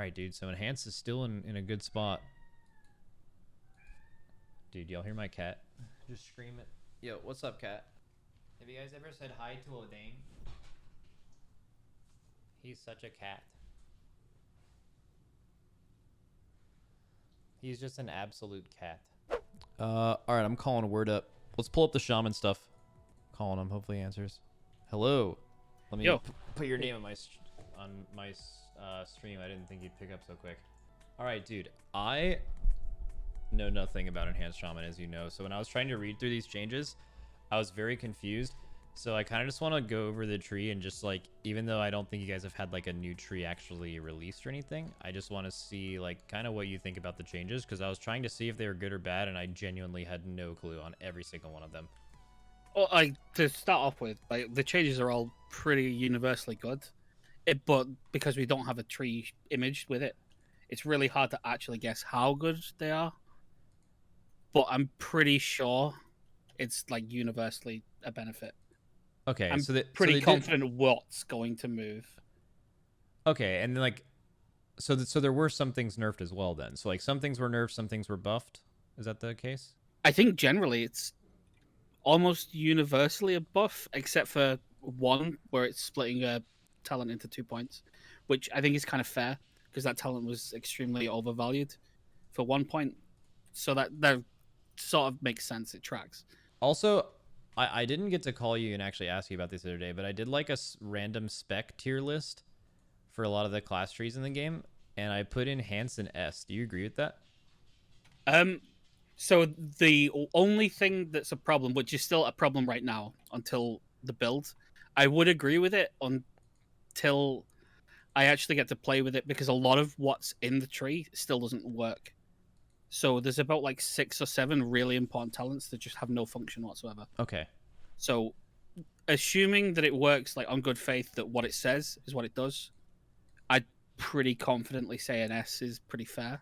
right, dude. So Enhance is still in a good spot. Dude, y'all hear my cat? Just scream it. Yo, what's up, cat? Have you guys ever said hi to Odane? He's such a cat. He's just an absolute cat. All right, I'm calling Wordup. Let's pull up the shaman stuff. Calling him. Hopefully he answers. Hello. Let me put your name on my stream. I didn't think you'd pick up so quick. All right, dude. I know nothing about Enhanced Shaman, as you know. So when I was trying to read through these changes, I was very confused. So I kind of just want to go over the tree and just like, even though I don't think you guys have had like a new tree actually released or anything, I just want to see like kind of what you think about the changes, because I was trying to see if they were good or bad, and I genuinely had no clue on every single one of them. Well, to start off with, like the changes are all pretty universally good, but because we don't have a tree image with it, it's really hard to actually guess how good they are. But I'm pretty sure it's like universally a benefit. Okay, I'm so pretty confident what's going to move. Okay, and then like, so there were some things nerfed as well then. So like some things were nerfed, some things were buffed. Is that the case? I think generally it's almost universally a buff, except for one where it's splitting a talent into 2 points, which I think is kind of fair because that talent was extremely overvalued for 1 point. So that sort of makes sense. It tracks. Also, I didn't get to call you and actually ask you about this the other day, but I did like a random spec tier list for a lot of the class trees in the game, and I put Enhance and S. Do you agree with that? So the only thing that's a problem, which is still a problem right now until the build, I would agree with it until I actually get to play with it, because a lot of what's in the tree still doesn't work. So there's about like 6 or 7 really important talents that just have no function whatsoever. Okay. So assuming that it works like on good faith that what it says is what it does, I'd pretty confidently say an S is pretty fair.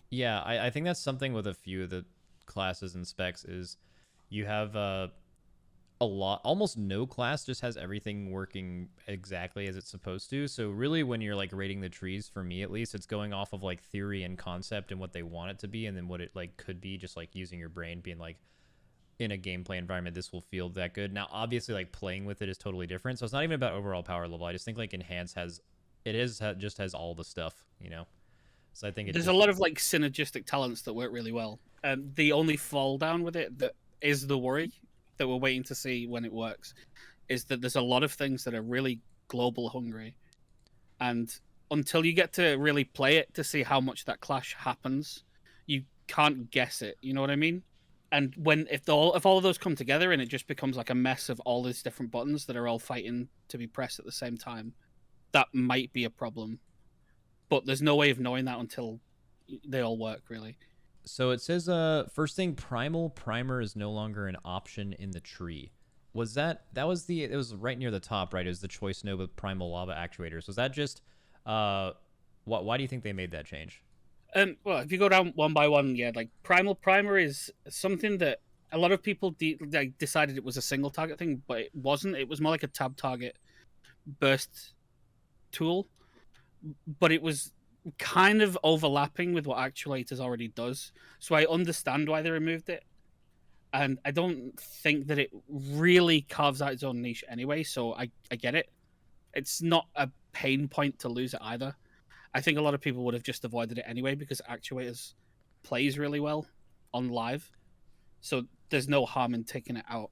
Yeah, I think that's something with a few of the classes and specs is you have a lot, almost no class just has everything working exactly as it's supposed to. So really when you're like rating the trees, for me at least, it's going off of like theory and concept and what they want it to be, and then what it like could be, just like using your brain, being like, in a gameplay environment this will feel that good. Now obviously like playing with it is totally different, so it's not even about overall power level. I just think like Enhance just has all the stuff, you know. So I think there's a lot of like synergistic talents that work really well. The only fall down with it that is the worry that we're waiting to see when it works is that there's a lot of things that are really global hungry, and until you get to really play it to see how much that clash happens, you can't guess it. You know what I mean? And if all of those come together and it just becomes like a mess of all these different buttons that are all fighting to be pressed at the same time, that might be a problem. But there's no way of knowing that until they all work, really. So it says, first thing, Primal Primer is no longer an option in the tree. Was it was right near the top, right? It was the choice node with Primal Lava Actuators. Was that just, why do you think they made that change? Well, if you go down one by one, yeah, like Primal Primer is something that a lot of people decided it was a single target thing, but it wasn't. It was more like a tab target burst tool, but it was kind of overlapping with what Actuators already does. So I understand why they removed it, and I don't think that it really carves out its own niche anyway. So I get it. It's not a pain point to lose it either. I think a lot of people would have just avoided it anyway because Actuators plays really well on live, so there's no harm in taking it out.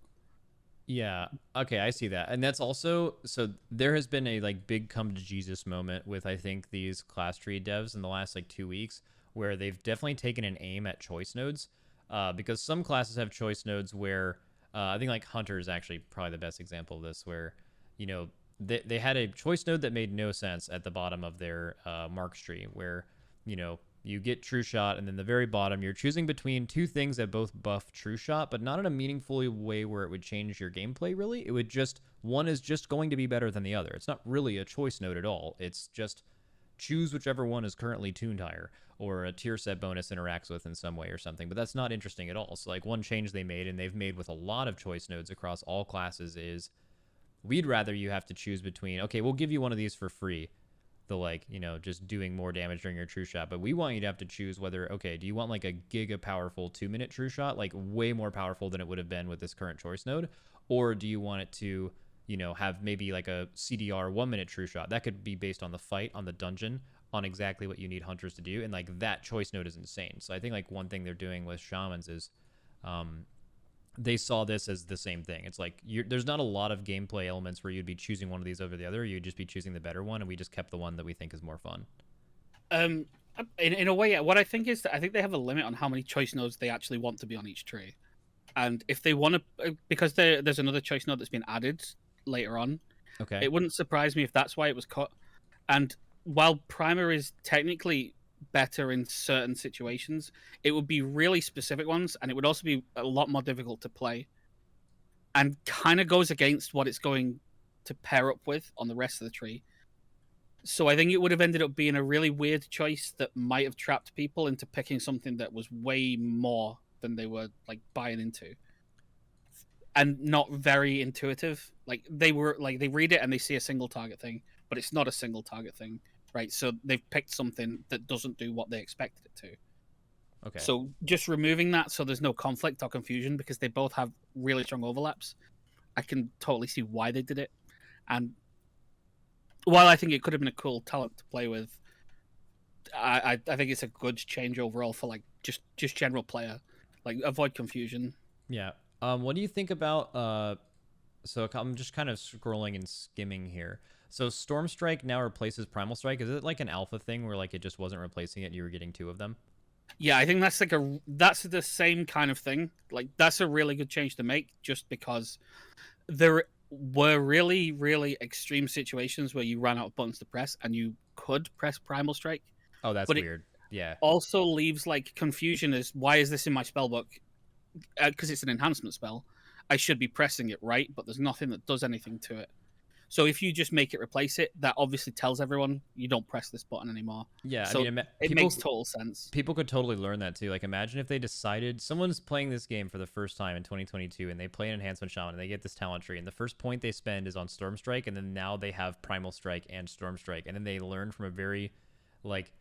Yeah. Okay, I see that. And that's also, so there has been a like big come to Jesus moment with I think these class tree devs in the last like 2 weeks, where they've definitely taken an aim at choice nodes, because some classes have choice nodes where I think like Hunter is actually probably the best example of this, where you know they had a choice node that made no sense at the bottom of their marks tree, where you know you get True Shot, and then the very bottom, you're choosing between two things that both buff True Shot, but not in a meaningful way where it would change your gameplay, really. It would just, one is just going to be better than the other. It's not really a choice node at all. It's just choose whichever one is currently tuned higher, or a tier set bonus interacts with in some way or something, but that's not interesting at all. So like one change they made, and they've made with a lot of choice nodes across all classes, is we'd rather you have to choose between, okay, we'll give you one of these for free, the like, just doing more damage during your true shot. But we want you to have to choose whether, okay, do you want like a giga powerful 2-minute true shot, like way more powerful than it would have been with this current choice node, or do you want it to, have maybe like a CDR 1-minute true shot that could be based on the fight, on the dungeon, on exactly what you need hunters to do, and like that choice node is insane. So I think like one thing they're doing with shamans is, they saw this as the same thing. It's like there's not a lot of gameplay elements where you'd be choosing one of these over the other. You'd just be choosing the better one, and we just kept the one that we think is more fun. In a way, what I think is that I think they have a limit on how many choice nodes they actually want to be on each tree, and if they want to, because there's another choice node that's been added later on. Okay. It wouldn't surprise me if that's why it was cut. And while primer is technically better in certain situations, it would be really specific ones, and it would also be a lot more difficult to play, and kind of goes against what it's going to pair up with on the rest of the tree. So I think it would have ended up being a really weird choice that might have trapped people into picking something that was way more than they were like buying into, and not very intuitive. Like they read it and they see a single target thing, but it's not a single target thing, right? So they've picked something that doesn't do what they expected it to. Okay. So just removing that so there's no conflict or confusion, because they both have really strong overlaps, I can totally see why they did it. And while I think it could have been a cool talent to play with, I think it's a good change overall for like just general player. Like avoid confusion. Yeah. What do you think about so I'm just kind of scrolling and skimming here. So Storm Strike now replaces Primal Strike. Is it like an alpha thing where like it just wasn't replacing it and you were getting 2 of them? Yeah, I think that's the same kind of thing. Like that's a really good change to make, just because there were really, really extreme situations where you ran out of buttons to press and you could press Primal Strike. Oh, that's but weird. Yeah. Also leaves like confusion as why is this in my spellbook? Because it's an enhancement spell. I should be pressing it, right? But there's nothing that does anything to it. So if you just make it replace it, that obviously tells everyone you don't press this button anymore. Yeah, so I mean, it makes total sense. People could totally learn that too. Like, imagine if they decided someone's playing this game for the first time in 2022 and they play an Enhancement Shaman and they get this talent tree, and the first point they spend is on Storm Strike, and then now they have Primal Strike and Storm Strike, and then they learn from a very, like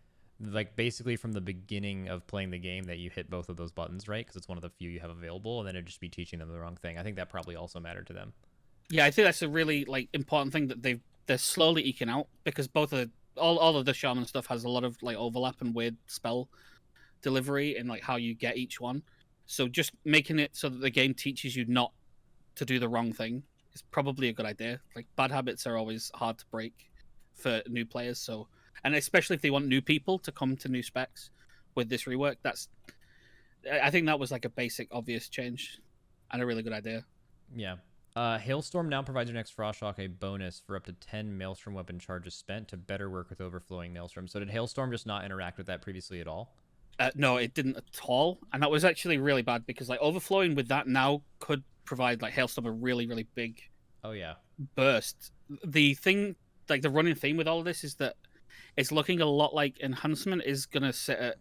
basically from the beginning of playing the game that you hit both of those buttons, right? Because it's one of the few you have available, and then it'd just be teaching them the wrong thing. I think that probably also mattered to them. Yeah, I think that's a really like important thing that they're slowly eking out, because both of all of the shaman stuff has a lot of like overlap and weird spell delivery and like how you get each one. So just making it so that the game teaches you not to do the wrong thing is probably a good idea. Like bad habits are always hard to break for new players, so, and especially if they want new people to come to new specs with this rework, I think that was like a basic obvious change and a really good idea. Yeah. Hailstorm now provides your next Frostshock a bonus for up to 10 Maelstrom weapon charges spent to better work with overflowing Maelstrom. So did Hailstorm just not interact with that previously at all? No, it didn't at all, and that was actually really bad, because like overflowing with that now could provide like Hailstorm a really, really big burst. The thing, like the running theme with all of this, is that it's looking a lot like Enhancement is going to set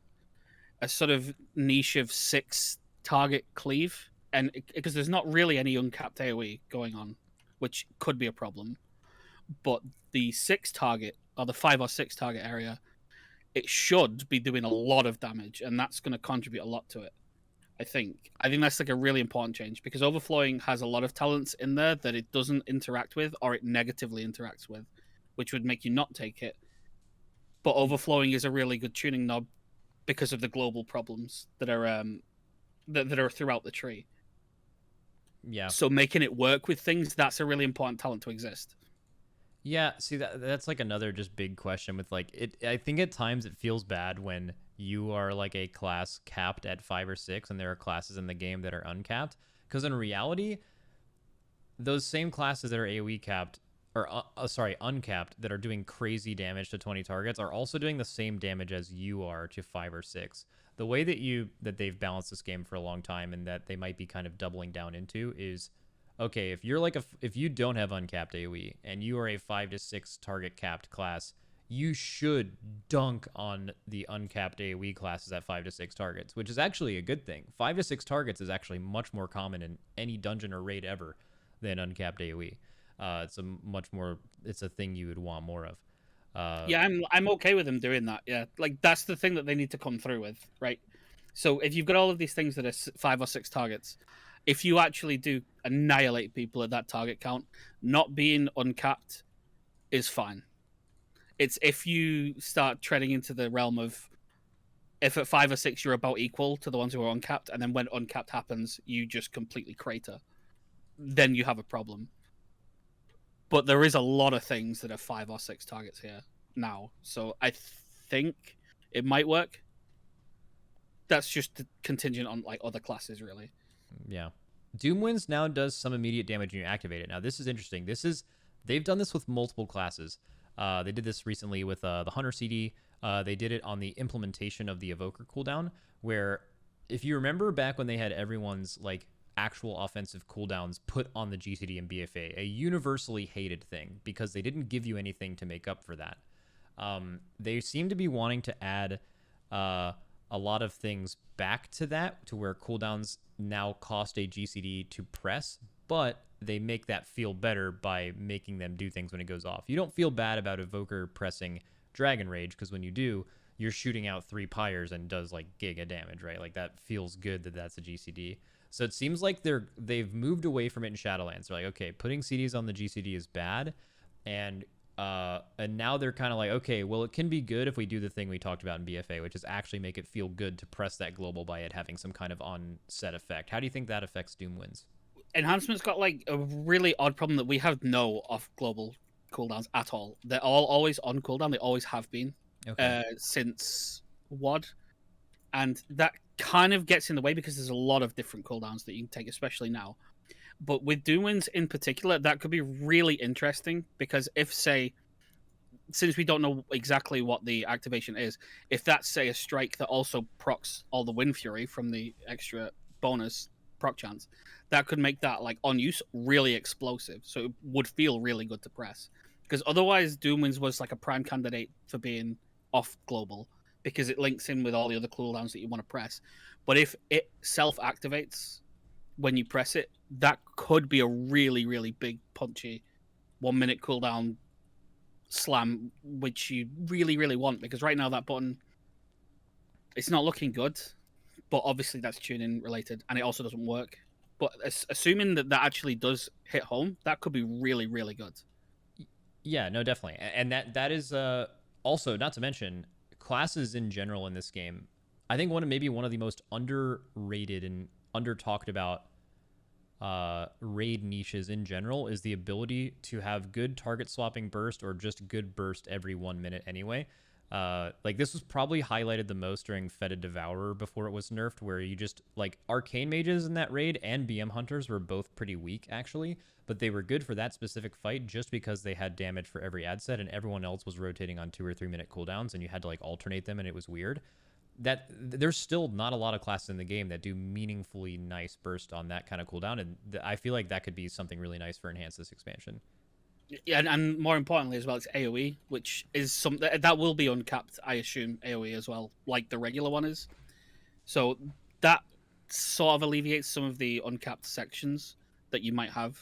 a sort of niche of 6 target cleave, and because there's not really any uncapped AoE going on, which could be a problem. But the 6 target, or the 5 or 6 target area, it should be doing a lot of damage, and that's going to contribute a lot to it. I think that's like a really important change, because overflowing has a lot of talents in there that it doesn't interact with, or it negatively interacts with, which would make you not take it. But overflowing is a really good tuning knob because of the global problems that are that are throughout the tree. Yeah. So making it work with things, that's a really important talent to exist. Yeah, see that's like another just big question with like it. I think at times it feels bad when you are like a class capped at 5 or 6 and there are classes in the game that are uncapped, because in reality those same classes that are AoE capped or uncapped, that are doing crazy damage to 20 targets are also doing the same damage as you are to 5 or 6. The way that they've balanced this game for a long time, and that they might be kind of doubling down into, is okay, if you're like if you don't have uncapped AoE and you are a 5 to 6 target capped class, you should dunk on the uncapped AoE classes at 5 to 6 targets, which is actually a good thing. 5 to 6 targets is actually much more common in any dungeon or raid ever than uncapped AoE. It's a thing you would want more of. Uh, Yeah, I'm okay with them doing that. Yeah, like that's the thing that they need to come through with, right? So if you've got all of these things that are 5 or 6 targets, if you actually do annihilate people at that target count, not being uncapped is fine. It's if you start treading into the realm of if at 5 or 6 you're about equal to the ones who are uncapped, and then when uncapped happens, you just completely crater, then you have a problem. But there is a lot of things that are 5 or 6 targets here now, so I think it might work. That's just contingent on like other classes, really. yeah. Doom Winds now does some immediate damage when you activate it. Now this is interesting. They've done this with multiple classes. They did this recently with the Hunter CD. They did it on the implementation of the Evoker cooldown, where if you remember back when they had everyone's like actual offensive cooldowns put on the GCD and BFA, a universally hated thing because they didn't give you anything to make up for that. They seem to be wanting to add a lot of things back to that, to where cooldowns now cost a GCD to press, but they make that feel better by making them do things when it goes off. You don't feel bad about Evoker pressing Dragon Rage, because when you do, you're shooting out 3 pyres and does like giga damage, right? Like that feels good that that's a GCD. So it seems like they've moved away from it in Shadowlands. They're like, okay, putting CDs on the GCD is bad, and now they're kind of like, okay, well, it can be good if we do the thing we talked about in BFA, which is actually make it feel good to press that global by it having some kind of on-set effect. How do you think that affects Doom Winds? Enhancement's got like a really odd problem that we have no off global cooldowns at all. They're all always on cooldown. They always have been Okay. since WOD, and that kind of gets in the way because there's a lot of different cooldowns that you can take, especially now. But with Doom Winds in particular, that could be really interesting because if, say, since we don't know exactly what the activation is, if that's, say, a strike that also procs all the Wind Fury from the extra bonus proc chance, that could make that, like, on use really explosive. So it would feel really good to press. Because otherwise, Doom Winds was like a prime candidate for being off global because it links in with all the other cooldowns that you want to press. But if it self activates when you press it, that could be a really, really big, punchy 1 minute cooldown slam, which you really, really want, because right now that button, it's not looking good, but obviously that's tuning related, and it also doesn't work. But assuming that that actually does hit home, that could be really, really good. Yeah, no, definitely. And that is also, not to mention, classes in general in this game. I think maybe one of the most underrated and under talked about raid niches in general is the ability to have good target swapping burst, or just good burst every 1 minute anyway. Like this was probably highlighted the most during Fetid Devourer before it was nerfed, where you just like arcane mages in that raid and BM hunters were both pretty weak actually, but they were good for that specific fight just because they had damage for every ad set, and everyone else was rotating on 2 or 3 minute cooldowns, and you had to like alternate them, and it was weird. That there's still not a lot of classes in the game that do meaningfully nice burst on that kind of cooldown, and I feel like that could be something really nice for enhance this expansion. Yeah, and more importantly as well, it's AoE, which is something that will be uncapped, I assume, AoE as well, like the regular one is. So that sort of alleviates some of the uncapped sections that you might have.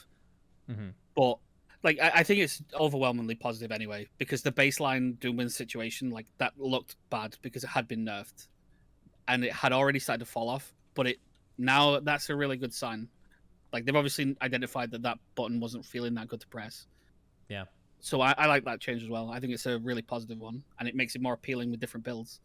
Mm-hmm. But like I think it's overwhelmingly positive anyway, because the baseline Doomwind situation, like that looked bad because it had been nerfed and it had already started to fall off. But it now that's a really good sign. Like they've obviously identified that that button wasn't feeling that good to press. Yeah. So I like that change as well. I think it's a really positive one, and it makes it more appealing with different builds.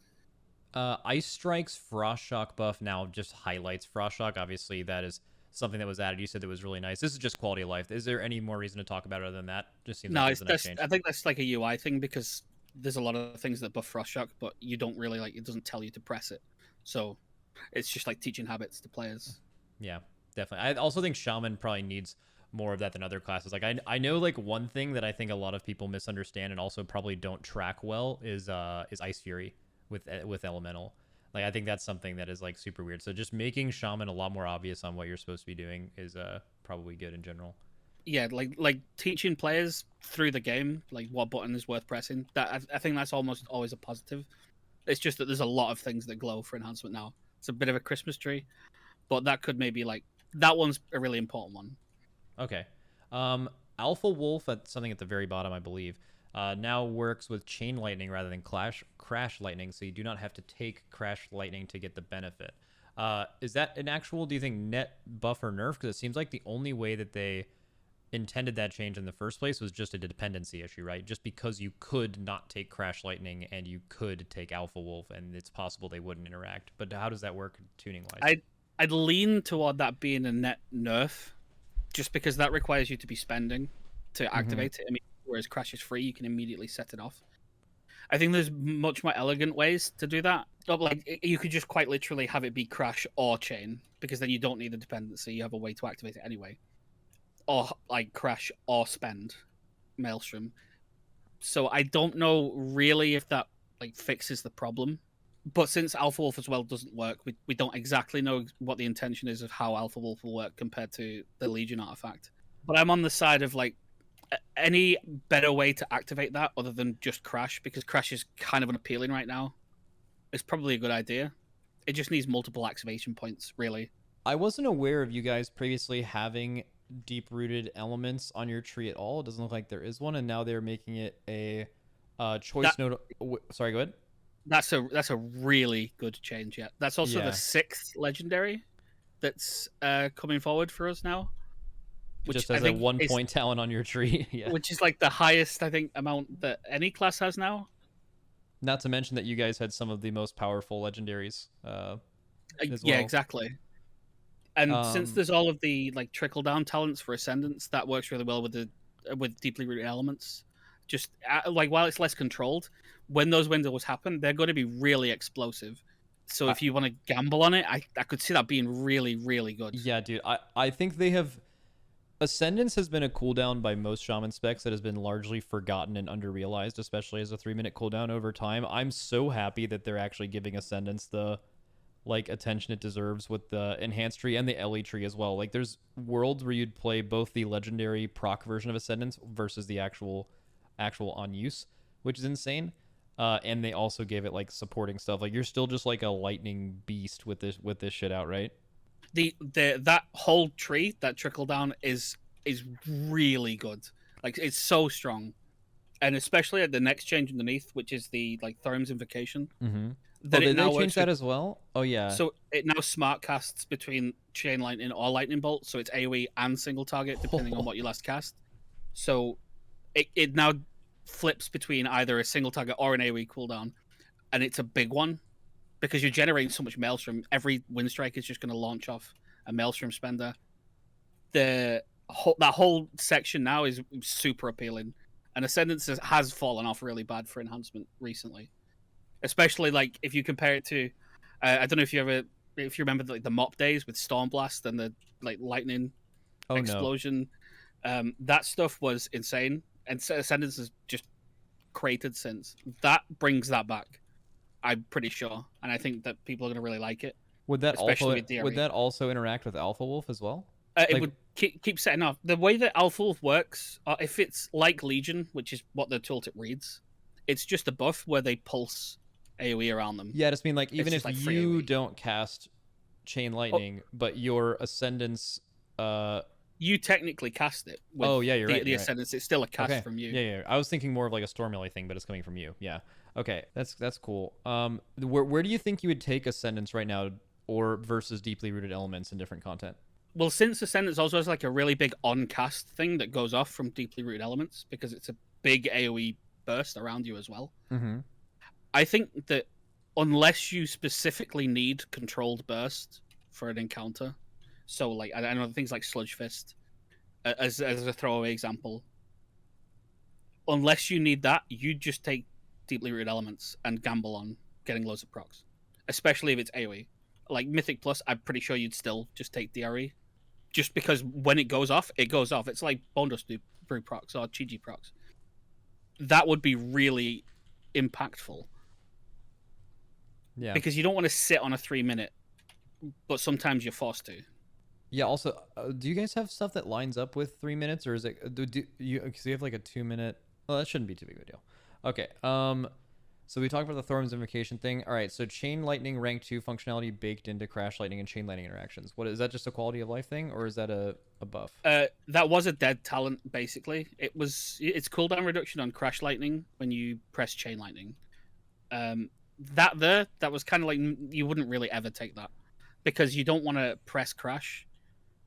Ice Strike's Frost Shock buff now just highlights Frost Shock. Obviously, that is something that was added. You said that was really nice. This is just quality of life. Is there any more reason to talk about it other than that? Just seems No, like it's it's a nice change. I think that's like a UI thing because there's a lot of things that buff Frost Shock, but you don't really like it doesn't tell you to press it. So it's just like teaching habits to players. Yeah, definitely. I also think Shaman probably needs more of that than other classes. Like I know like one thing that I think a lot of people misunderstand and also probably don't track well is Ice Fury with Elemental. Like I think that's something that is like super weird. So just making Shaman a lot more obvious on what you're supposed to be doing is probably good in general. Yeah, like teaching players through the game like what button is worth pressing. That I think that's almost always a positive. It's just that there's a lot of things that glow for enhancement now. It's a bit of a Christmas tree, but that could maybe like that one's a really important one. Okay. Alpha Wolf at something at the very bottom, I believe. now works with chain lightning rather than crash lightning, so you do not have to take crash lightning to get the benefit. Is that an actual, do you think, net buff or nerf? Because it seems like the only way that they intended that change in the first place was just a dependency issue, right? Just because you could not take crash lightning and you could take alpha wolf, and it's possible they wouldn't interact. But how does that work tuning wise? I'd lean toward that being a net nerf, just because that requires you to be spending to activate it. I mean, whereas crash is free, you can immediately set it off. I think there's much more elegant ways to do that. Like, you could just quite literally have it be crash or chain, because then you don't need the dependency. You have a way to activate it anyway. Or like crash or spend Maelstrom. So I don't know really if that like fixes the problem. But since Alpha Wolf as well doesn't work, we don't exactly know what the intention is of how Alpha Wolf will work compared to the Legion artifact. But I'm on the side of like any better way to activate that other than just crash, because crash is kind of unappealing right now. It's probably a good idea. It just needs multiple activation points, really. I wasn't aware of you guys previously having deep-rooted elements on your tree at all. It doesn't look like there is one, and now they're making it a choice node. Sorry, go ahead. That's a really good change. Yeah, that's also the 6th legendary that's coming forward for us now. Which just as a 1 point talent on your tree. Yeah. Which is like the highest, I think, amount that any class has now. Not to mention that you guys had some of the most powerful legendaries. Yeah, exactly. And since there's all of the like trickle down talents for Ascendance, that works really well with deeply rooted elements. Just like while it's less controlled, when those windows happen, they're going to be really explosive. So if you want to gamble on it, I could see that being really, really good. Yeah, dude. I think they have... Ascendance has been a cooldown by most Shaman specs that has been largely forgotten and underrealized, especially as a 3-minute cooldown over time. I'm so happy that they're actually giving Ascendance the like attention it deserves with the enhanced tree and the LE tree as well. Like there's worlds where you'd play both the legendary proc version of Ascendance versus the actual on use, which is insane. And they also gave it like supporting stuff. Like you're still just like a lightning beast with this shit out, right? That whole tree, that trickle down is really good. Like it's so strong, and especially at the next change underneath, which is the like Thorum's Invocation. Mm-hmm. Did they change that as well? Oh yeah. So it now smart casts between chain lightning or lightning bolt, so it's AoE and single target depending on what you last cast. So it now flips between either a single target or an AoE cooldown, and it's a big one. Because you're generating so much Maelstrom, every wind strike is just going to launch off a Maelstrom spender. That whole section now is super appealing, and Ascendance has fallen off really bad for enhancement recently. Especially like if you compare it to, I don't know if you remember like the mop days with Stormblast and the like lightning explosion. No. That stuff was insane, and Ascendance has just created since. That brings that back. I'm pretty sure, and I think that people are going to really like it. Would that also interact with Alpha Wolf as well? It would keep setting off. The way that Alpha Wolf works, if it's like Legion, which is what the tooltip reads, it's just a buff where they pulse AoE around them. Yeah, I just mean like even if like you don't cast Chain Lightning, but your Ascendance... You technically cast it. With you're right. The Ascendance, it's still a cast from you. Yeah. I was thinking more of like a Storm Melee thing, but it's coming from you. Yeah. Okay, that's cool. Where do you think you would take Ascendance right now, or versus deeply rooted elements in different content? Well, since Ascendance also has like a really big on-cast thing that goes off from deeply rooted elements because it's a big AoE burst around you as well. Mm-hmm. I think that unless you specifically need controlled burst for an encounter, so like I know things like Sludge Fist as a throwaway example. Unless you need that, you just take deeply rooted elements and gamble on getting loads of procs, especially if it's AoE. Like Mythic Plus, I'm pretty sure you'd still just take DRE, just because when it goes off, it goes off. It's like Bone Dust Brew procs or Chi procs. That would be really impactful. Yeah. Because you don't want to sit on a 3-minute, but sometimes you're forced to. Yeah. Also, do you guys have stuff that lines up with 3 minutes, or is it do you? Because you have like a 2-minute. Well, that shouldn't be too big of a deal. Okay. So we talked about the Thorum's Invocation thing. All right. So Chain Lightning rank 2 functionality baked into Crash Lightning and Chain Lightning interactions. What is that? Just a quality of life thing, or is that a a buff? That was a dead talent, basically. It's cooldown reduction on Crash Lightning when you press Chain Lightning. That was kind of like, you wouldn't really ever take that because you don't want to press Crash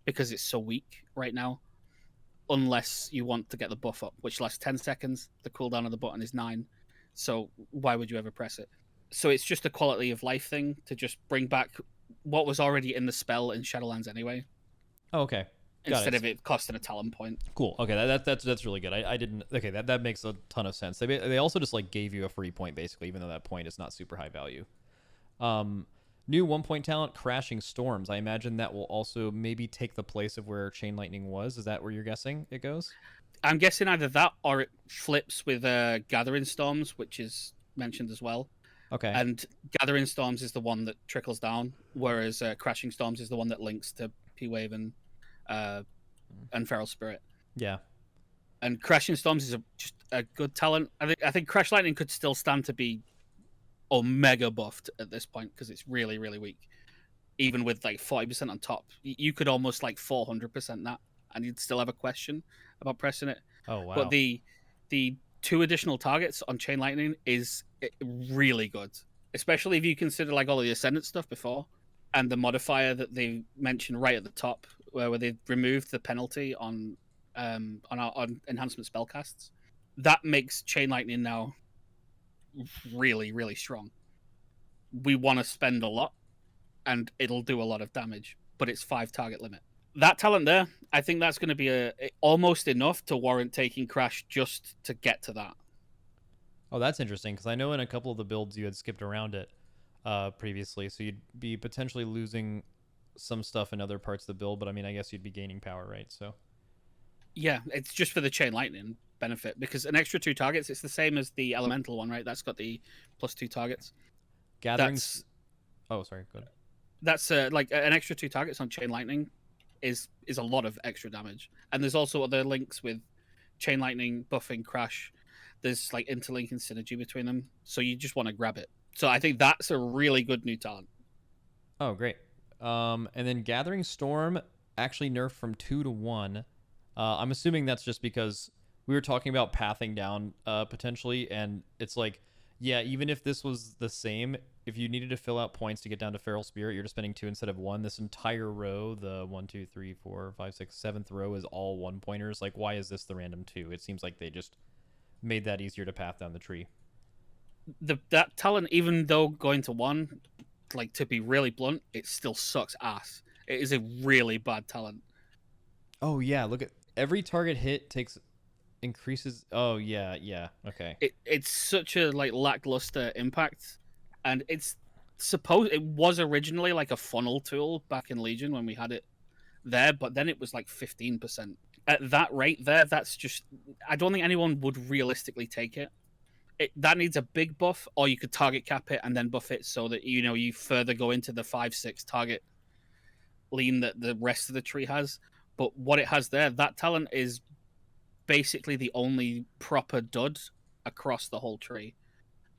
because it's so weak right now, unless you want to get the buff up, which lasts 10 seconds. The cooldown of the button is 9. So why would you ever press it? So it's just a quality of life thing to just bring back what was already in the spell in Shadowlands anyway. Oh, okay. Instead of it costing a talent point. Cool. Okay, that's really good. I didn't. Okay, that makes a ton of sense. They also just like gave you a free point basically, even though that point is not super high value. New 1-point talent, Crashing Storms. I imagine that will also maybe take the place of where Chain Lightning was. Is that where you're guessing it goes? I'm guessing either that or it flips with Gathering Storms, which is mentioned as well. Okay. And Gathering Storms is the one that trickles down, whereas Crashing Storms is the one that links to P-Wave and Feral Spirit. Yeah. And Crashing Storms is just a good talent. I think Crash Lightning could still stand to be omega buffed at this point because it's really, really weak. Even with like 40% on top, you could almost like 400% that, and you'd still have a question about pressing it. Oh wow. But the 2 additional targets on Chain Lightning is really good, especially if you consider like all of the Ascendance stuff before, and the modifier that they mentioned right at the top, where they removed the penalty on enhancement spellcasts. That makes Chain Lightning now really, really strong. We want to spend a lot, and it'll do a lot of damage, but it's 5 target limit. That talent there, I think that's going to be almost enough to warrant taking Crash just to get to that. Oh, that's interesting, because I know in a couple of the builds you had skipped around it previously, so you'd be potentially losing some stuff in other parts of the build, but I mean, I guess you'd be gaining power, right? So yeah, it's just for the Chain Lightning benefit, because an extra 2 targets, it's the same as the Elemental one, right? That's got the +2 targets. Oh, sorry, go ahead. That's like an extra 2 targets on Chain Lightning is a lot of extra damage. And there's also other links with Chain Lightning buffing Crash. There's like interlinking synergy between them, so you just want to grab it. So I think that's a really good new talent. Oh, great. And then Gathering Storm actually nerfed from 2 to 1. I'm assuming that's just because we were talking about pathing down potentially, and it's like, yeah, even if this was the same, if you needed to fill out points to get down to Feral Spirit, you're just spending 2 instead of 1. This entire row, the 1, 2, 3, 4, 5, 6, 7th row is all 1-pointers. Like, why is this the random 2? It seems like they just made that easier to path down the tree. That talent, even though going to 1, like, to be really blunt, it still sucks ass. It is a really bad talent. Oh yeah, look at every target hit increases. Oh yeah, okay. It's such a like lackluster impact, and it was originally like a funnel tool back in Legion when we had it there, but then it was like 15%. At that rate there, that's just, I don't think anyone would realistically take it. That needs a big buff, or you could target cap it and then buff it so that you further go into the 5-6 target lean that the rest of the tree has. But what it has there, that talent is basically the only proper dud across the whole tree.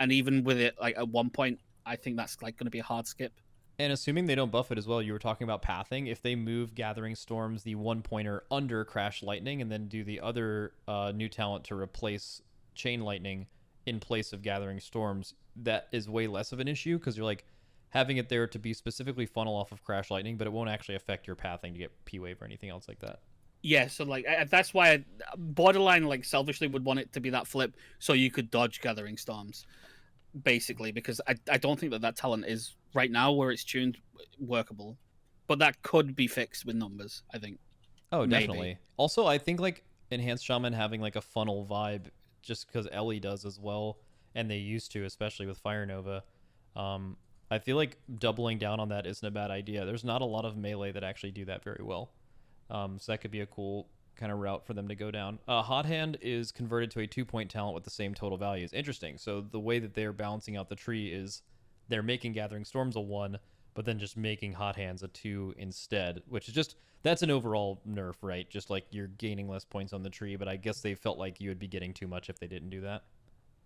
And even with it, like at one point, I think that's like going to be a hard skip. And assuming they don't buff it as well, you were talking about pathing. If they move Gathering Storms, the 1-pointer, under Crash Lightning, and then do the other new talent to replace Chain Lightning in place of Gathering Storms, that is way less of an issue, because you're like having it there to be specifically funnel off of Crash Lightning, but it won't actually affect your pathing to get P-Wave or anything else like that. Yeah, so like that's why I borderline like selfishly would want it to be that flip so you could dodge Gathering Storms, basically, because I don't think that talent is right now where it's tuned workable, but that could be fixed with numbers, I think. Oh, definitely. Maybe. Also, I think like Enhanced Shaman having like a funnel vibe, just because Ellie does as well, and they used to, especially with Fire Nova. I feel like doubling down on that isn't a bad idea. There's not a lot of melee that actually do that very well. So that could be a cool kind of route for them to go down. Hot Hand is converted to a 2-point talent with the same total values. Interesting. So the way that they're balancing out the tree is they're making Gathering Storms a 1, but then just making Hot Hands a 2 instead, which is just, that's an overall nerf, right? Just like you're gaining less points on the tree, but I guess they felt like you would be getting too much if they didn't do that.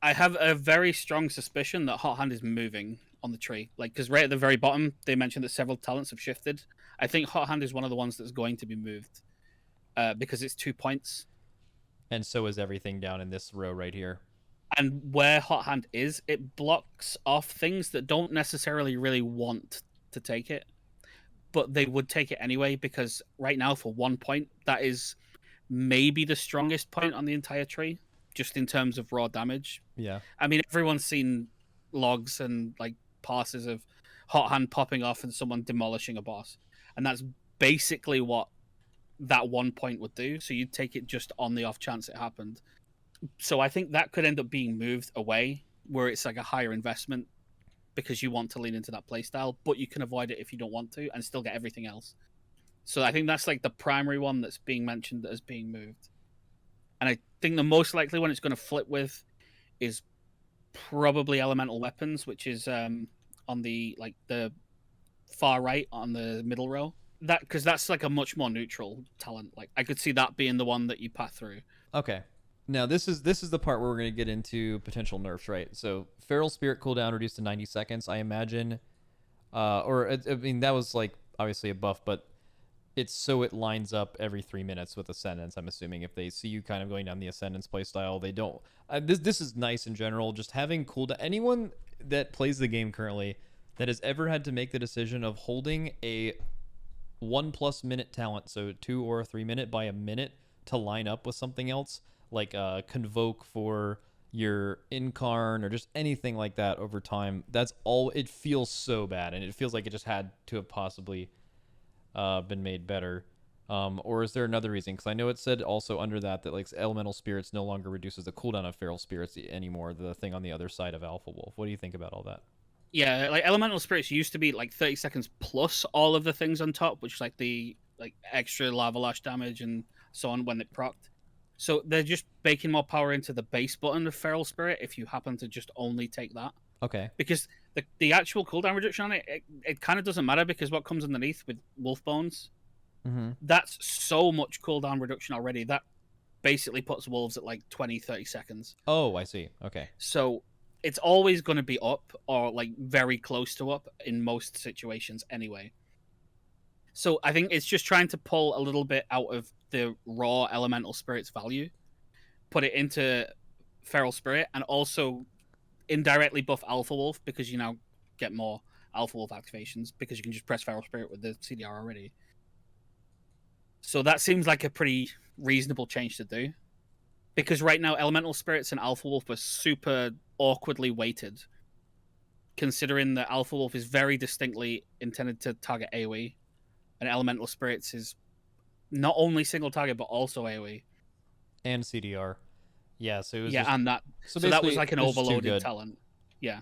I have a very strong suspicion that Hot Hand is moving on the tree. Like, because right at the very bottom, they mentioned that several talents have shifted. I think Hot Hand is one of the ones that's going to be moved. because it's 2 points. And so is everything down in this row right here. And where Hot Hand is, it blocks off things that don't necessarily really want to take it, but they would take it anyway, because right now for 1 point, that is maybe the strongest point on the entire tree, just in terms of raw damage. Yeah. I mean, everyone's seen logs and like passes of Hot Hand popping off and someone demolishing a boss, and that's basically what that 1 point would do. So you'd take it just on the off chance it happened. So I think that could end up being moved away, where it's like a higher investment because you want to lean into that playstyle, but you can avoid it if you don't want to and still get everything else. So I think that's like the primary one that's being mentioned as being moved. And I think the most likely one it's going to flip with is probably elemental weapons, which is on the far right on the middle row. That, because that's like a much more neutral talent. Like I could see that being the one that you path through. Okay. Now this is the part where we're going to get into potential nerfs, right? So Feral Spirit cooldown reduced to 90 seconds. I imagine, I mean that was like obviously a buff, but it's so it lines up every 3 minutes with Ascendance. I'm assuming if they see you kind of going down the Ascendance playstyle, they don't. This is nice in general. Just having cooldown. Anyone that plays the game currently that has ever had to make the decision of holding a 1+ minute talent, so 2 or 3 minute by a minute to line up with something else, like Convoke for your Incarn or just anything like that over time, that's all. It feels so bad, and it feels like it just had to have possibly been made better. Or is there another reason? Because I know it said also under that like Elemental Spirits no longer reduces the cooldown of Feral Spirits anymore, the thing on the other side of Alpha Wolf. What do you think about all that? Yeah, like Elemental Spirits used to be like 30 seconds plus all of the things on top, which is like the extra lava lash damage and so on when it procced. So they're just baking more power into the base button of Feral Spirit if you happen to just only take that. Okay. Because the actual cooldown reduction on it kind of doesn't matter, because what comes underneath with Wolf Bones, that's so much cooldown reduction already. That basically puts wolves at like 20, 30 seconds. Oh, I see. Okay. So it's always going to be up or like very close to up in most situations anyway. So I think it's just trying to pull a little bit out of the raw Elemental Spirit's value, put it into Feral Spirit, and also indirectly buff Alpha Wolf, because you now get more Alpha Wolf activations because you can just press Feral Spirit with the CDR already. So that seems like a pretty reasonable change to do, because right now Elemental Spirits and Alpha Wolf are super awkwardly weighted, considering that Alpha Wolf is very distinctly intended to target AoE, and Elemental Spirits is not only single target but also AoE and CDR. Yeah, so it was and that so that was like an overloaded talent. Yeah.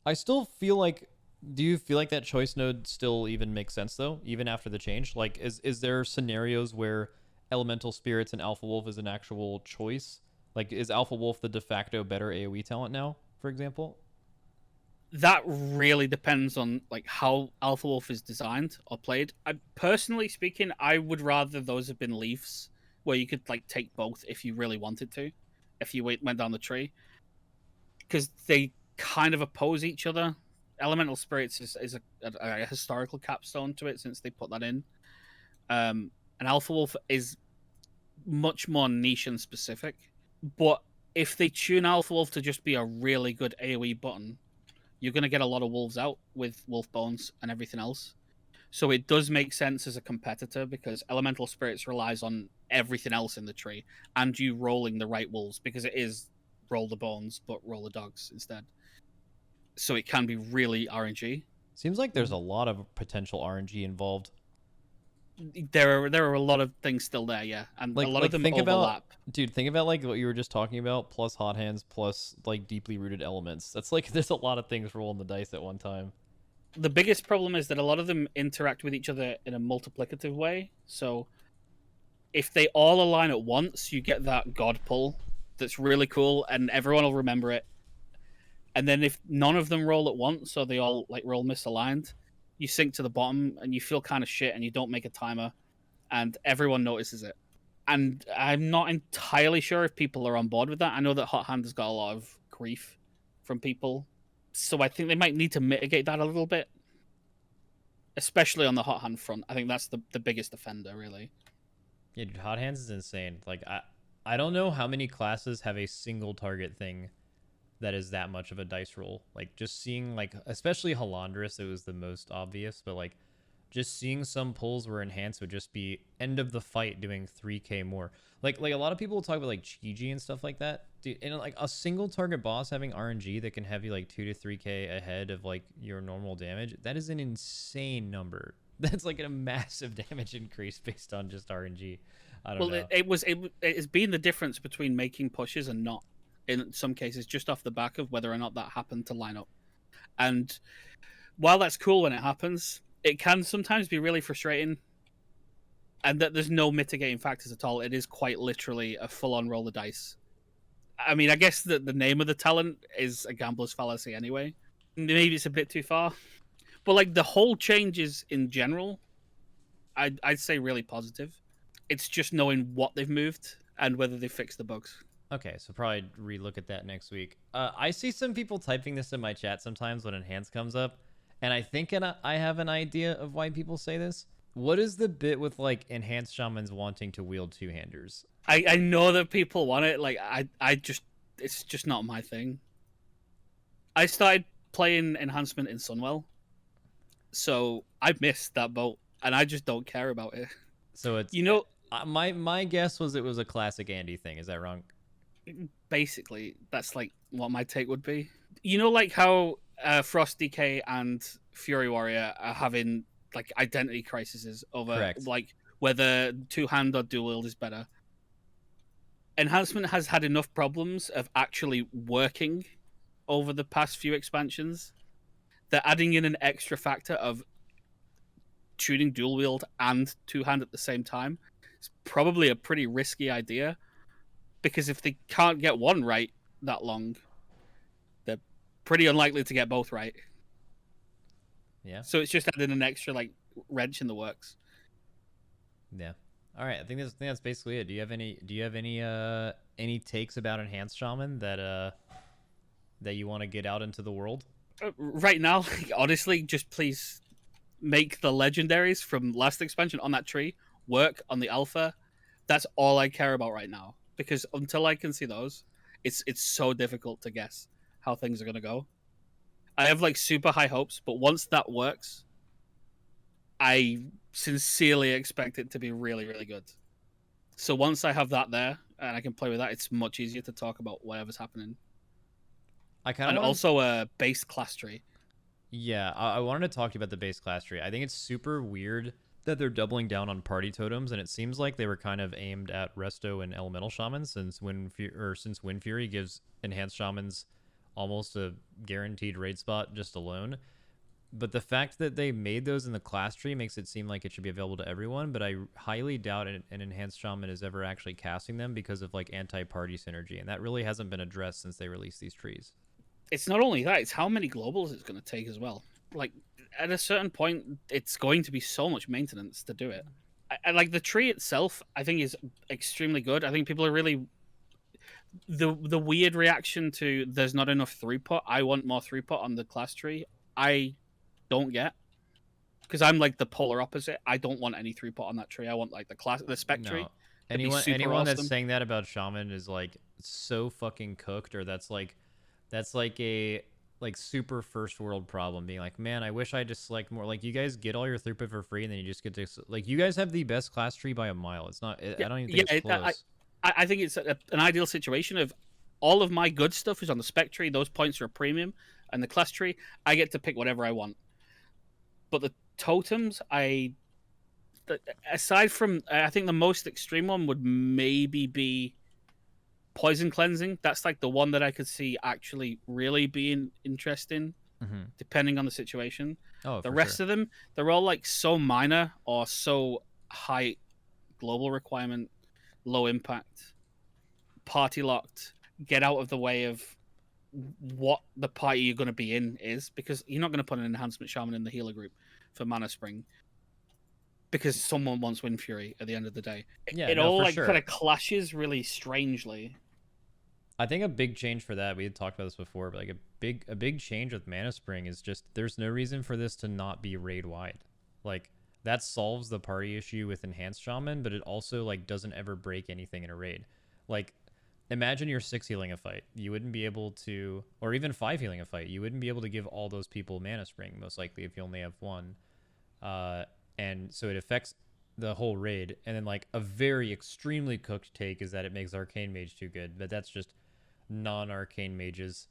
I still feel like, do you feel like that choice node still even makes sense though, even after the change? Like is there scenarios where Elemental Spirits and Alpha Wolf is an actual choice? Like is Alpha Wolf the de facto better AoE talent now, for example? That really depends on like how Alpha Wolf is designed or played. Personally speaking, I would rather those have been leaves where you could like take both if you really wanted to, if you went down the tree, because they kind of oppose each other. Elemental Spirits is a historical capstone to it since they put that in, and Alpha Wolf is much more niche and specific. But if they tune Alpha Wolf to just be a really good AoE button, you're going to get a lot of wolves out with Wolf Bones and everything else. So it does make sense as a competitor, because Elemental Spirits relies on everything else in the tree and you rolling the right wolves, because it is roll the bones but roll the dogs instead. So it can be really RNG. Seems like there's a lot of potential RNG involved. There are a lot of things still there, yeah, and a lot of them overlap. Think about like what you were just talking about, plus hot hands, plus like deeply rooted elements. That's like there's a lot of things rolling the dice at one time. The biggest problem is that a lot of them interact with each other in a multiplicative way. So if they all align at once, you get that god pull that's really cool, and everyone will remember it. And then if none of them roll at once, or they all like roll misaligned, you sink to the bottom and you feel kind of shit, and you don't make a timer, and everyone notices it. And I'm not entirely sure if people are on board with that. I know that Hot Hand has got a lot of grief from people, so I think they might need to mitigate that a little bit, especially on the Hot Hand front. I think that's the biggest offender, really. Yeah, dude, hot hands is insane. Like I don't know how many classes have a single target thing that is that much of a dice roll. Like just seeing like especially Halandris, it was the most obvious, but like just seeing some pulls where enhance would just be end of the fight doing 3k more. Like a lot of people will talk about like Chi and stuff like that. Dude, and like a single target boss having RNG that can have you like 2 to 3k ahead of like your normal damage, that is an insane number. That's like a massive damage increase based on just RNG. I don't Well, know. it's been the difference between making pushes and not. In some cases, just off the back of whether or not that happened to line up. And while that's cool when it happens, it can sometimes be really frustrating. And that there's no mitigating factors at all. It is quite literally a full-on roll of dice. I mean, I guess that the name of the talent is a gambler's fallacy anyway. Maybe it's a bit too far, but like the whole changes in general, I'd say really positive. It's just knowing what they've moved and whether they fixed the bugs. Okay, so probably relook at that next week. I see some people typing this in my chat sometimes when Enhance comes up, and I think I have an idea of why people say this. What is the bit with like Enhanced Shamans wanting to wield two-handers? I know that people want it. Like I just it's just not my thing. I started playing Enhancement in Sunwell, so I missed that boat, and I just don't care about it. So it's You know, my guess was it was a classic Andy thing. Is that wrong? basically that's like what my take would be. You know, like how Frost DK and Fury Warrior are having like identity crises over Correct. like whether two hand or dual wield is better. Enhancement has had enough problems of actually working over the past few expansions that adding in an extra factor of shooting dual wield and two hand at the same time is probably a pretty risky idea, because if they can't get one right that long, they're pretty unlikely to get both right. Yeah. So it's just adding an extra like wrench in the works. Yeah. All right. I think that's basically it. Do you have any takes about Enhanced Shaman that you want to get out into the world? Right now, like, honestly, just please make the legendaries from last expansion on that tree work on the alpha. That's all I care about right now, because until I can see those, it's so difficult to guess how things are gonna go. I have like super high hopes, but once that works, I sincerely expect it to be really, really good. So once I have that there and I can play with that, it's much easier to talk about whatever's happening. I kind of And want to. also a base class tree. Yeah, I wanted to talk to you about the base class tree. I think it's super weird that they're doubling down on party totems, and it seems like they were kind of aimed at Resto and Elemental Shamans since since Wind Fury gives Enhanced Shamans almost a guaranteed raid spot just alone. But the fact that they made those in the class tree makes it seem like it should be available to everyone, but I highly doubt an Enhanced Shaman is ever actually casting them because of like anti-party synergy, and that really hasn't been addressed since they released these trees. It's not only that, it's how many globals it's going to take as well. Like, at a certain point, it's going to be so much maintenance to do it. I like the tree itself, I think is extremely good. I think people are really the weird reaction to there's not enough throughput. I want more throughput on the class tree. I don't get, because I'm like the polar opposite. I don't want any throughput on that tree. I want like the spec tree. No. To be super Anyone that's awesome. saying that about Shaman is like so fucking cooked, or that's like a like super first world problem, being like, man, I wish I just select more. Like, you guys get all your throughput for free, and then you just get to like, you guys have the best class tree by a mile. It's not. I don't even think it's close. I think it's an ideal situation of all of my good stuff is on the spec tree. Those points are a premium, and the class tree, I get to pick whatever I want. But the totems, aside from, I think the most extreme one would maybe be poison cleansing. That's like the one that I could see actually really being interesting, depending on the situation. Oh, the for rest sure. of them, they're all like so minor or so high global requirement, low impact, party locked, get out of the way of what the party you're going to be in is, because you're not going to put an enhancement shaman in the healer group for mana spring because someone wants Wind Fury at the end of the day. Yeah, It no, all for like sure. kind of clashes really strangely. I think a big change for that, we had talked about this before, but like a big change with Mana Spring is just there's no reason for this to not be raid wide. Like, that solves the party issue with Enhanced Shaman, but it also like doesn't ever break anything in a raid. Like, imagine you're 6 healing a fight. You wouldn't be able to, or even 5 healing a fight. You wouldn't be able to give all those people Mana Spring, most likely, if you only have one. Uh, and so it affects the whole raid. And then like a very extremely cooked take is that it makes Arcane Mage too good, but that's just non-Arcane Mages,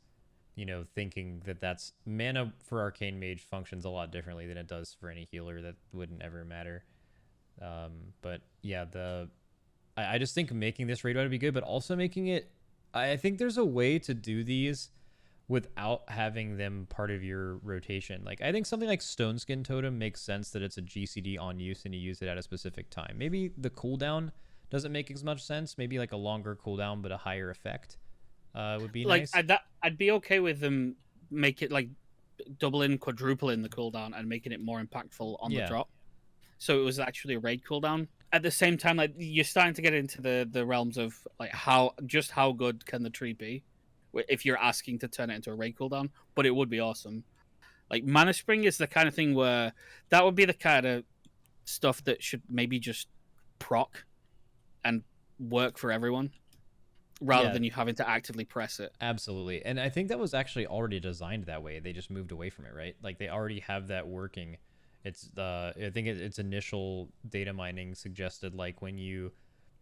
thinking that that's mana for Arcane Mage functions a lot differently than it does for any healer. That wouldn't ever matter. But yeah, I just think making this raid would be good, but also making it. I think there's a way to do these without having them part of your rotation. Like, I think something like Stone Skin Totem makes sense that it's a GCD on use and you use it at a specific time. Maybe the cooldown doesn't make as much sense. Maybe like a longer cooldown but a higher effect would be Like nice. I'd be okay with them make it like doubling, quadrupling the cooldown and making it more impactful on the Yeah. drop. So it was actually a raid cooldown. At the same time, like you're starting to get into the realms of like how good can the tree be, if you're asking to turn it into a raid cooldown. But it would be awesome. Like Mana Spring is the kind of thing where that would be the kind of stuff that should maybe just proc and work for everyone, rather Yeah, than you having to actively press it. absolutely. And I think that was actually already designed that way. They just moved away from it, right? Like they already have that working. It's I think its initial data mining suggested like when you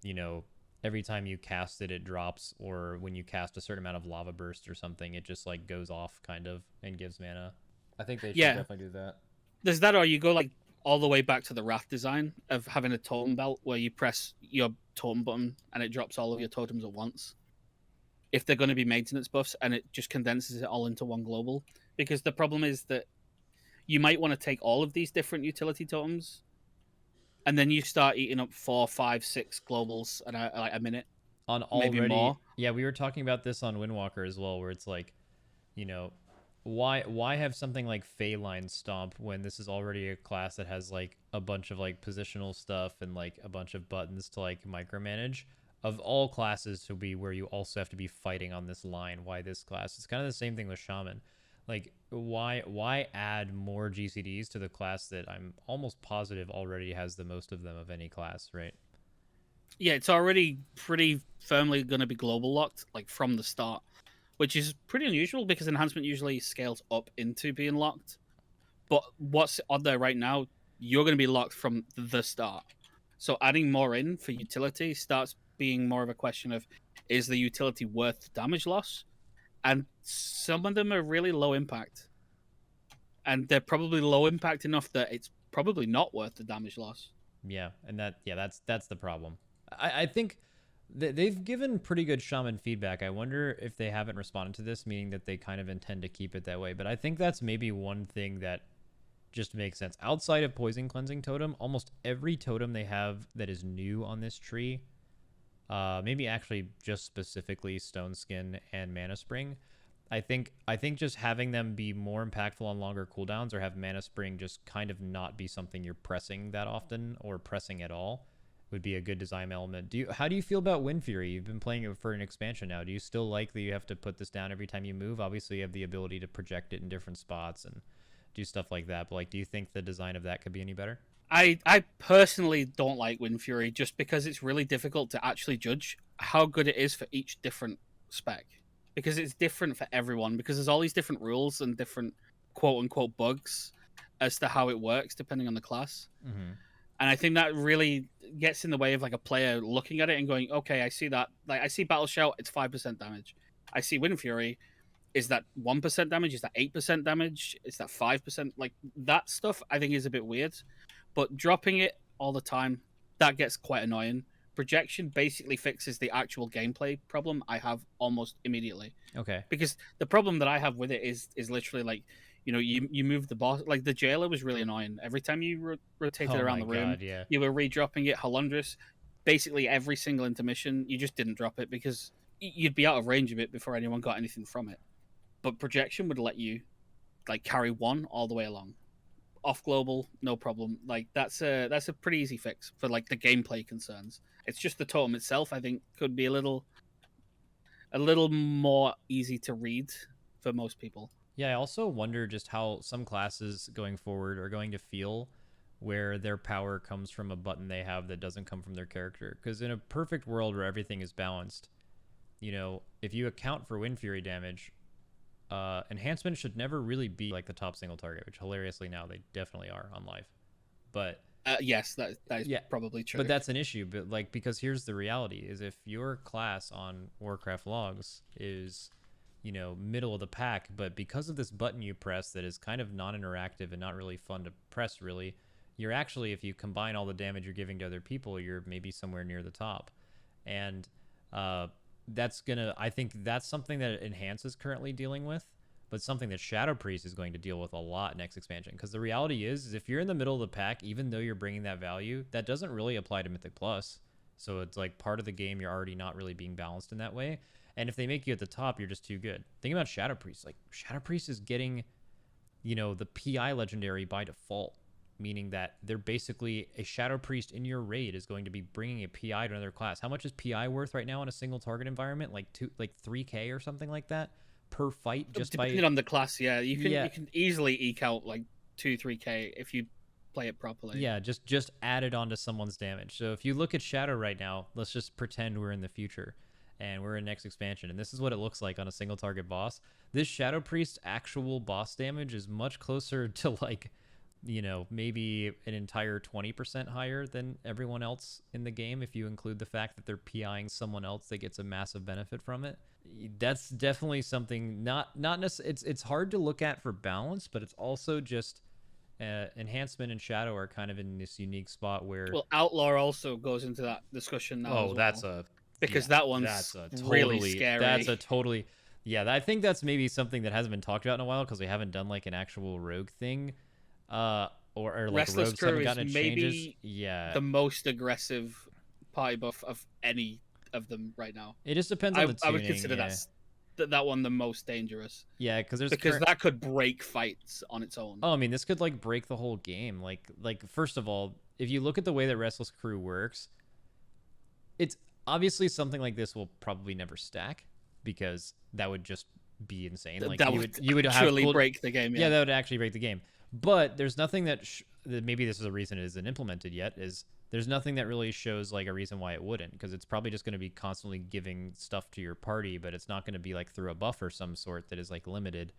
know, every time you cast it, it drops, or when you cast a certain amount of lava burst or something, it just like goes off kind of and gives mana. I think they should Yeah, definitely do that. there's that, or you go like all the way back to the Wrath design of having a totem belt where you press your totem button and it drops all of your totems at once. If they're going to be maintenance buffs, and it just condenses it all into one global. Because the problem is that you might want to take all of these different utility totems, and then you start eating up 4, 5, 6 globals at a minute, On maybe already, more. yeah, we were talking about this on Windwalker as well, where it's like, you know, why have something like Phaline Stomp when this is already a class that has like a bunch of like positional stuff and like a bunch of buttons to like micromanage? Of all classes to be where you also have to be fighting on this line, why this class? It's kind of the same thing with Shaman. Like, why add more GCDs to the class that I'm almost positive already has the most of them of any class, right? Yeah, it's already pretty firmly going to be global locked, like from the start, which is pretty unusual because enhancement usually scales up into being locked. But what's on there right now, you're going to be locked from the start. So adding more in for utility starts being more of a question of, is the utility worth damage loss? And some of them are really low impact. And they're probably low impact enough that it's probably not worth the damage loss. Yeah, and that's the problem. I think they've given pretty good shaman feedback. I wonder if they haven't responded to this, meaning that they kind of intend to keep it that way. But I think that's maybe one thing that just makes sense. Outside of poison cleansing totem, almost every totem they have that is new on this tree, maybe actually just specifically stone skin and mana spring, I think just having them be more impactful on longer cooldowns, or have Mana Spring just kind of not be something you're pressing that often or pressing at all, would be a good design element. How do you feel about Wind Fury? You've been playing it for an expansion now. Do you still like that you have to put this down every time you move? Obviously, you have the ability to project it in different spots and do stuff like that. But like, do you think the design of that could be any better? I personally don't like Wind Fury just because it's really difficult to actually judge how good it is for each different spec. Because it's different for everyone, because there's all these different rules and different quote unquote bugs as to how it works depending on the class. Mm-hmm. And I think that really gets in the way of like a player looking at it and going, okay, I see that. Like I see Battle Shout, it's 5% damage. I see Wind Fury, is that 1% damage? Is that 8% damage? Is that 5%? Like that stuff I think is a bit weird. But dropping it all the time, that gets quite annoying. Projection basically fixes the actual gameplay problem I have almost immediately. Okay. Because the problem that I have with it is literally like, you move the boss. Like the jailer was really annoying. Every time you rotated Oh around my the room, god, yeah. you were redropping it. Halundrous, basically every single intermission, you just didn't drop it because you'd be out of range of it before anyone got anything from it. But projection would let you like carry one all the way along. Off global, no problem. Like that's a pretty easy fix for like the gameplay concerns. It's just the totem itself. I think could be a little more easy to read for most people. Yeah, I also wonder just how some classes going forward are going to feel where their power comes from a button they have that doesn't come from their character. Because in a perfect world where everything is balanced, you know, if you account for Wind Fury damage, enhancement should never really be like the top single target, which hilariously now they definitely are on live. But yes, that is probably true. But that's an issue. But like, because here's the reality: is if your class on Warcraft logs is, you know, middle of the pack, but because of this button you press that is kind of non-interactive and not really fun to press, really, you're actually, if you combine all the damage you're giving to other people, you're maybe somewhere near the top. And that's gonna, I think that's something that Enhance is currently dealing with, but something that Shadow Priest is going to deal with a lot next expansion. Because the reality is if you're in the middle of the pack, even though you're bringing that value, that doesn't really apply to Mythic Plus. So it's like part of the game, you're already not really being balanced in that way. And if they make you at the top, you're just too good. Think about Shadow Priest. Like, Shadow Priest is getting, you know, the PI legendary by default, meaning that they're basically a Shadow Priest in your raid is going to be bringing a PI to another class. How much is PI worth right now in a single target environment? Like 3K or something like that per fight, just depending on the class. Yeah, you can easily eke out like 2-3K if you play it properly. Yeah, just add it onto someone's damage. So if you look at Shadow right now, let's just pretend we're in the future and we're in next expansion, and this is what it looks like on a single target boss. This Shadow Priest actual boss damage is much closer to, like, you know, maybe an entire 20% higher than everyone else in the game if you include the fact that they're PIing someone else that gets a massive benefit from it. That's definitely something not necessarily, it's hard to look at for balance, but it's also just Enhancement and Shadow are kind of in this unique spot where, well, Outlaw also goes into that discussion now. Oh, that's a because that one's really scary. That's a totally, I think that's maybe something that hasn't been talked about in a while because they haven't done like an actual rogue thing, or like Restless rogues Crew haven't gotten is changes. Maybe the most aggressive party buff of any of them right now. It just depends on the tuning. I would consider that one the most dangerous. Yeah, because that could break fights on its own. Oh, I mean, this could like break the whole game. Like first of all, if you look at the way that Restless Crew works, it's obviously something like this will probably never stack because that would just be insane. Like you would actually break the game. Yeah, that would actually break the game. But there's nothing that maybe this is a reason it isn't implemented yet. Is there's nothing that really shows like a reason why it wouldn't, because it's probably just going to be constantly giving stuff to your party, but it's not going to be like through a buff or some sort that is like limited.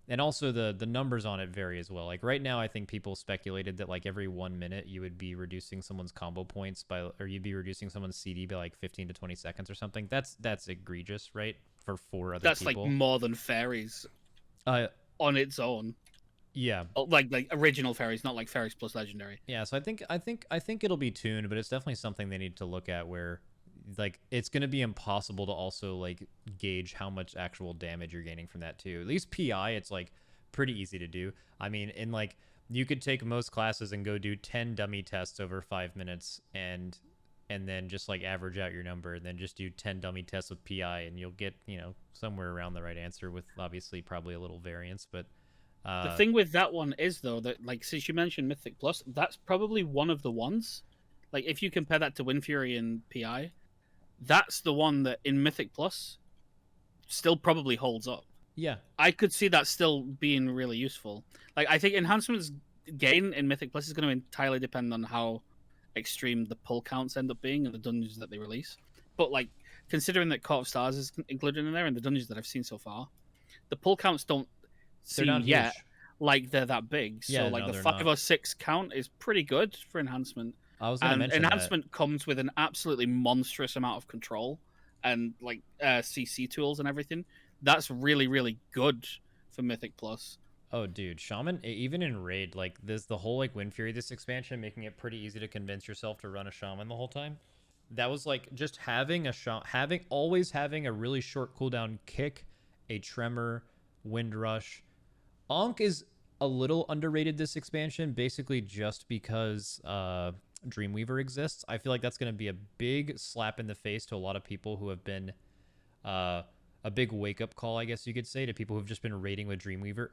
And also the numbers on it vary as well. Like right now, I think people speculated that like every 1 minute you would be reducing someone's combo points or you'd be reducing someone's CD by like 15 to 20 seconds or something. That's egregious, right? For 4 other people. That's like more than fairies on its own. Yeah, like original fairies, not like fairies plus legendary. Yeah, so I think it'll be tuned, but it's definitely something they need to look at where, like, it's going to be impossible to also like gauge how much actual damage you're gaining from that too. At least PI, it's like pretty easy to do. I mean, in like you could take most classes and go do 10 dummy tests over 5 minutes and then just like average out your number and then just do 10 dummy tests with PI and you'll get, you know, somewhere around the right answer with obviously probably a little variance, but. The thing with that one is, though, that like since you mentioned Mythic Plus, that's probably one of the ones. Like if you compare that to Wind Fury and PI, that's the one that in Mythic Plus still probably holds up. Yeah, I could see that still being really useful. Like I think enhancements gain in Mythic Plus is going to entirely depend on how extreme the pull counts end up being and the dungeons that they release. But like considering that Court of Stars is included in there and the dungeons that I've seen so far, the pull counts don't seem yet like they're that big. So like the 5 or 6 count is pretty good for enhancement. I was going to mention enhancement comes with an absolutely monstrous amount of control and like CC tools and everything. That's really, really good for Mythic Plus. Oh, dude, Shaman, even in Raid, like the whole like Wind Fury, this expansion, making it pretty easy to convince yourself to run a Shaman the whole time. That was like just having always having a really short cooldown kick, a tremor, wind rush. Ankh is a little underrated this expansion, basically just because Dreamweaver exists. I feel like that's going to be a big slap in the face to a lot of people who have been a big wake-up call, I guess you could say, to people who've just been raiding with Dreamweaver.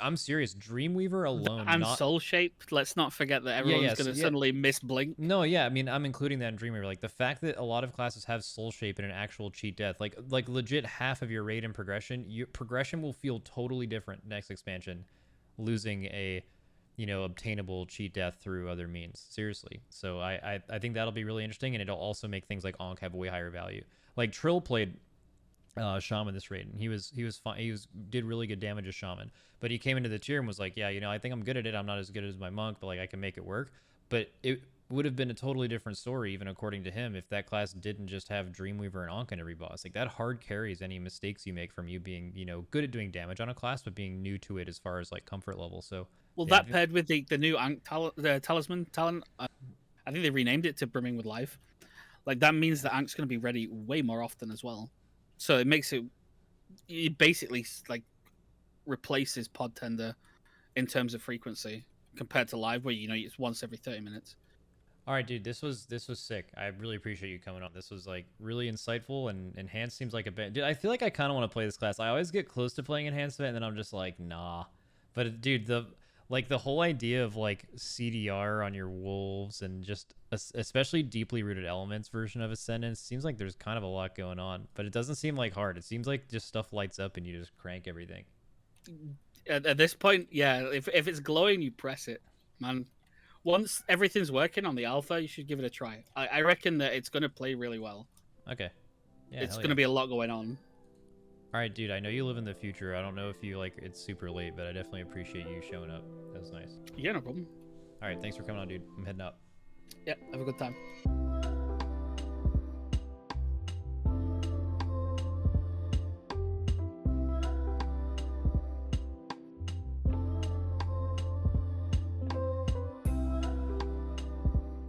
I'm serious. Dreamweaver alone... And Soul Shape. Let's not forget that everyone's going to suddenly miss Blink. No, yeah. I mean, I'm including that in Dreamweaver. Like, the fact that a lot of classes have Soul Shape and an actual cheat death, like legit half of your raid and progression, your progression will feel totally different next expansion, losing a you know, obtainable cheat death through other means. Seriously. So I think that'll be really interesting, and it'll also make things like Ankh have a way higher value. Like Trill played Shaman this raid, and he was fine. Did really good damage as Shaman, but he came into the tier and was like, yeah, you know, I think I'm good at it. I'm not as good as my monk, but like I can make it work. But it would have been a totally different story, even according to him, if that class didn't just have Dreamweaver and Ankh in every boss. Like that hard carries any mistakes you make from you being, you know, good at doing damage on a class, but being new to it as far as like comfort level. So Well, yeah, that paired with the new the talisman talent, I think they renamed it to Brimming with Life. Like that means that Ankh's going to be ready way more often as well. So it basically like replaces Pod Tender in terms of frequency compared to live, where you know it's once every 30 minutes. all right, dude, this was sick. I really appreciate you coming on. This was like really insightful, and Enhanced seems like a bit. Dude, I feel like I kind of want to play this class. I always get close to playing Enhancement, and then I'm just like, nah. But dude, the whole idea of like CDR on your wolves and just especially deeply rooted elements version of Ascendance seems like there's kind of a lot going on. But it doesn't seem like hard. It seems like just stuff lights up and you just crank everything. At this point, yeah, if it's glowing, you press it, man. Once everything's working on the alpha, you should give it a try. I reckon that it's going to play really well. Okay. Yeah, It's hell going yeah. to be a lot going on. All right, dude. I know you live in the future. I don't know if you like it's super late, but I definitely appreciate you showing up. That was nice. Yeah, no problem. All right, thanks for coming on, dude. I'm heading up. Yeah, have a good time.